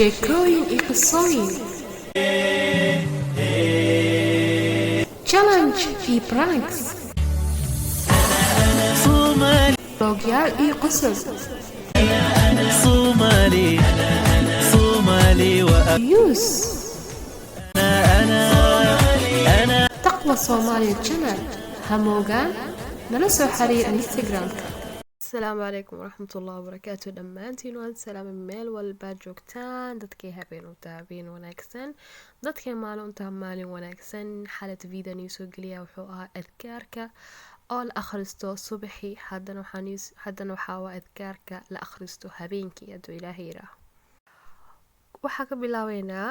sheekooyin iyo qisooyin, challenge iyo pranks, vlogyaal iyo qosol, news, taqwa Soomaaliya channel. hamoogaan nala soo xiriir Instagram-ka. asalaamu calaykum waraxmatullahi wabarakaatu. dhammaantiin waan salaamay meel walbaad joogtaan. dadkay habeen u taha habeen wanaagsan, dadkay maalin u taha maalin wanaagsan. xalad video nii soo geliya wuxuu ahaa adkaarka oo la akhristo subaxii, haddana waxaa waa adkaarka la akhristo habeenkii hadduu ilaahay yiraaho. waxaa ka bilaabeynaa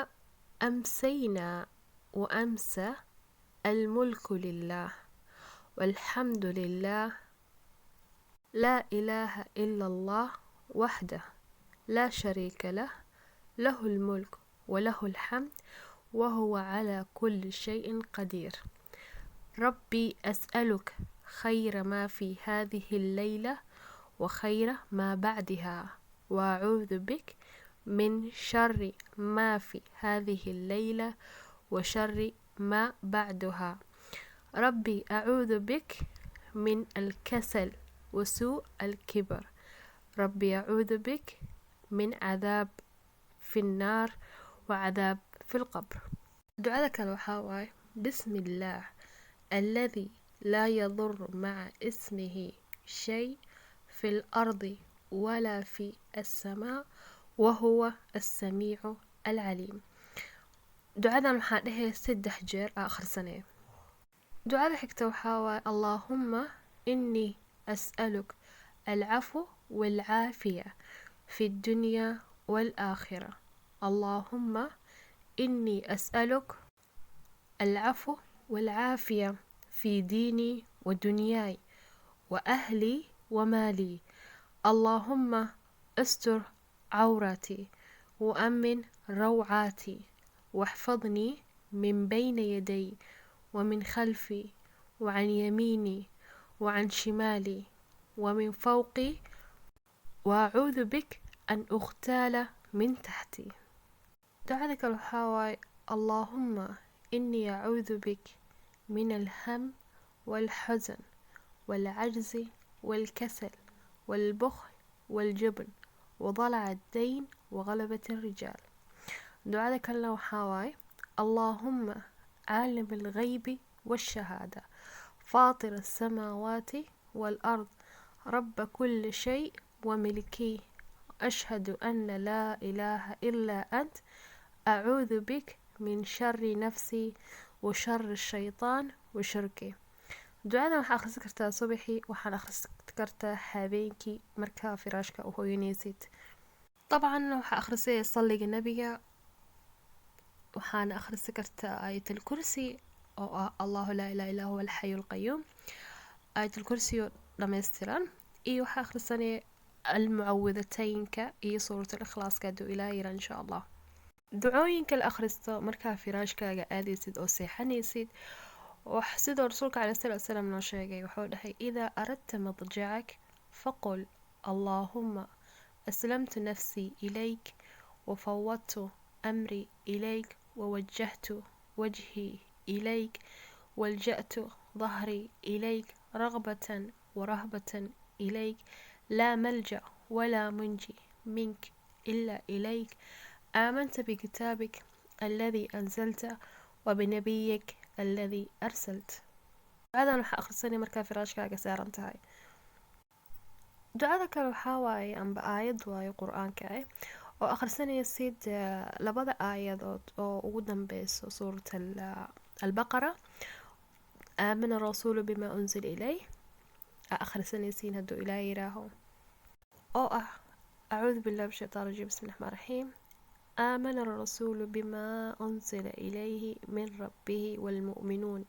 amsaynaa wa amsa almulku lilah والحمد لله لا إله إلا الله وحده لا شريك له له الملك وله الحمد وهو على كل شيء قدير. ربي أسألك خير ما في هذه الليلة وخير ما بعدها، وأعوذ بك من شر ما في هذه الليلة وشر ما بعدها. ربي أعوذ بك من الكسل وسوء الكبر. ربي أعوذ بك من عذاب في النار وعذاب في القبر. دعاءك الوحاوي بسم الله الذي لا يضر مع اسمه شيء في الأرض ولا في السماء وهو السميع العليم. دعاءنا محاده 6 jeer آخر سنة. دعاء حكته وحاوى اللهم إني أسألك العفو والعافية في الدنيا والآخرة. اللهم إني أسألك العفو والعافية في ديني ودنياي وأهلي ومالي. اللهم استر عوراتي وأمن روعاتي واحفظني من بين يدي ومن خلفي وعن يميني وعن شمالي ومن فوقي، وأعوذ بك أن أغتال من تحتي. دعاءك الحاوي اللهم إني أعوذ بك من الهم والحزن والعجز والكسل والبخل والجبن وضلع الدين وغلبة الرجال. دعاءك الحاوي اللهم عالم الغيب والشهادة فاطر السماوات والأرض رب كل شيء وملكي، أشهد أن لا إله إلا أنت، أعوذ بك من شر نفسي وشر الشيطان وشركه. دعاءنا waxaa akhrisan kartaa subaxii, waxaan akhrisan kartaa habeenkii markaa firaashka u hooyanaysid. طبعا waxaa akhrisay salliga nabiga, waxaana akhrisan kartaa aayatul kursi oo ah allahu laa ilaaha illaa huwa alxayu alqayuum. aayatul kursi oo dhammaystiran, iyo waxaa akhrisanaya almucawidataynka iyo suuratul ikhlaaska hadduu ilaahay yira insha allah. ducooyinka la akhristo markaa firaashkaaga aadaysid oo seexanaysid, sidoo rasuulka caleyhi salaatu wasalaam noo sheegay, wuxuu dhahay idaa aradta madjacak faqul allaahuma aslamtu nafsii ilayk wafawwadtu أمري إليك ووجهت وجهي إليك والجأت ظهري إليك رغبة ورهبة إليك لا ملجأ ولا منجي منك إلا إليك. آمنت بكتابك الذي أنزلت وبنبيك الذي أرسلت. هذا نحن أخرسني مركا فراشك قسار انتهاي. دعاء كانوا حاواي أن بآيات واي قرآن كاي oo akhrisanaysid labada aayadood oo ugu dambeyso suurat albaqara, aamana rasuulu bimaa unzila ilayh akhrisanaysiin hadduu ilaahay yiraaho, oo ah acuudu billahi min shaytaan rajiim bismi raxmaan raxiim. aamana rasuulu bimaa unzila ilayhi min rabbihi waalmu'minuun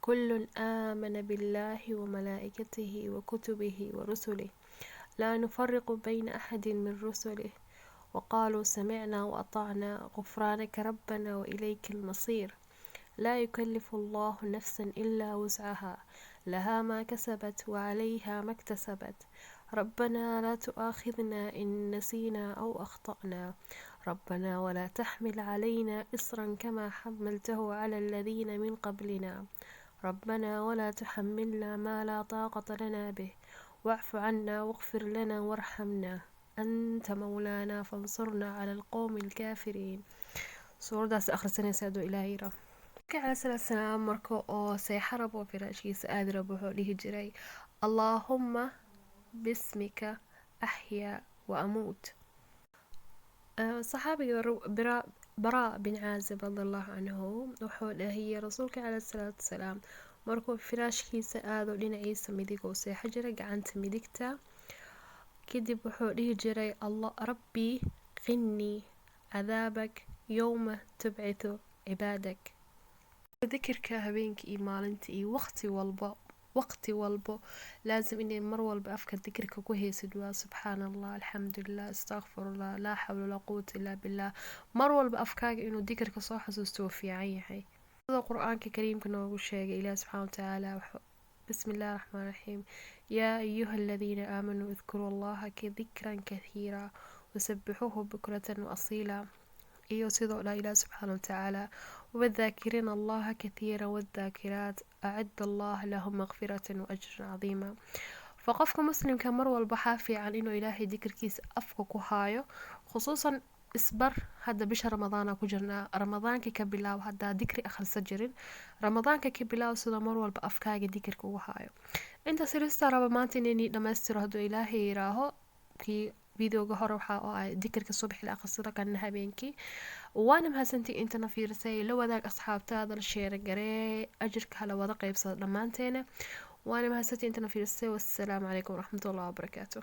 kullun aamana billahi wamalaa'ikatihi wakutubihi warusulihi laa nufariqu bayna axadin min rusulih وقالوا سمعنا وأطعنا غفرانك ربنا وإليك المصير. لا يكلف الله نفسا إلا وسعها لها ما كسبت وعليها ما اكتسبت. ربنا لا تؤاخذنا إن نسينا أو أخطأنا ربنا ولا تحمل علينا إصرا كما حملته على الذين من قبلنا ربنا ولا تحملنا ما لا طاقة لنا به واعف عنا واغفر لنا وارحمنا أنت مولانا فانصرنا على القوم الكافرين. suuradaas akhrisanaysa aduu ilaahay yira عليه الصلاة والسلام marka oo seexarab oo firaashkiisa aadi rabo wuxuu dhihi jiray allaahumma bismika axyaa wa amuut. صحابي براء بن عازب رضي الله عنه wuxuu dhahiyay rasuulka عليه الصلاة والسلام markuu firaashkiisa aado dhinaciisa midig oo seexo jiray gacanta midigta kadib wuxuu dhihi jiray allah rabbi qinii cadaabak yowma tubcitu cibaadak. dikirka habeenkii iyo maalintii iyo waqti walbo laazim inay mar walba afka dikirka ku haysid waa subxaan allah alxamdulilah astaqfirullah laa xawla walaa quwata illaa billah mar walba afkaaga inuu dikirka soo xasuusto waa fiican yahay sida qur-aanka kariimka noogu sheegay ilaah subxaana watacaala بسم الله الرحمن الرحيم يا أيها الذين آمنوا اذكروا الله ذكرا كثيرا وسبحوه بكرة وأصيلا iyo sidoo dha ilaah subxaana watacaala wadaakiriina allaha kathiira wadaakiraat acadda allah lahum maqfiratan waajran cadiima. faqofka muslimka mar walba waxaa fiican inuu ilaahay dikirkiisa afka ku haayo khusuusan isbar hadda bisha ramadaana ku jirnaa ramadaanka ka bilaab haddaa dikri akhrisa jirin ramadaanka ka bilaab sidoo mar walba afkaaga dikirka ugu haayo. inta sirista raba maanta inaynii dhammaystiro hadduu ilaahay yiraaho kii videoga hore waxaa oo ah dikirka subaxi la akhrisada kana habeenkii waana mahadsantii intana fiirsay la wadaag asxaabtaada la sheera garee ajirka hala wada qaybsada dhammaanteena waana mahadsantii intana fiirsay wassalaamu calaykum waraxmatullahi wabarakaatuh.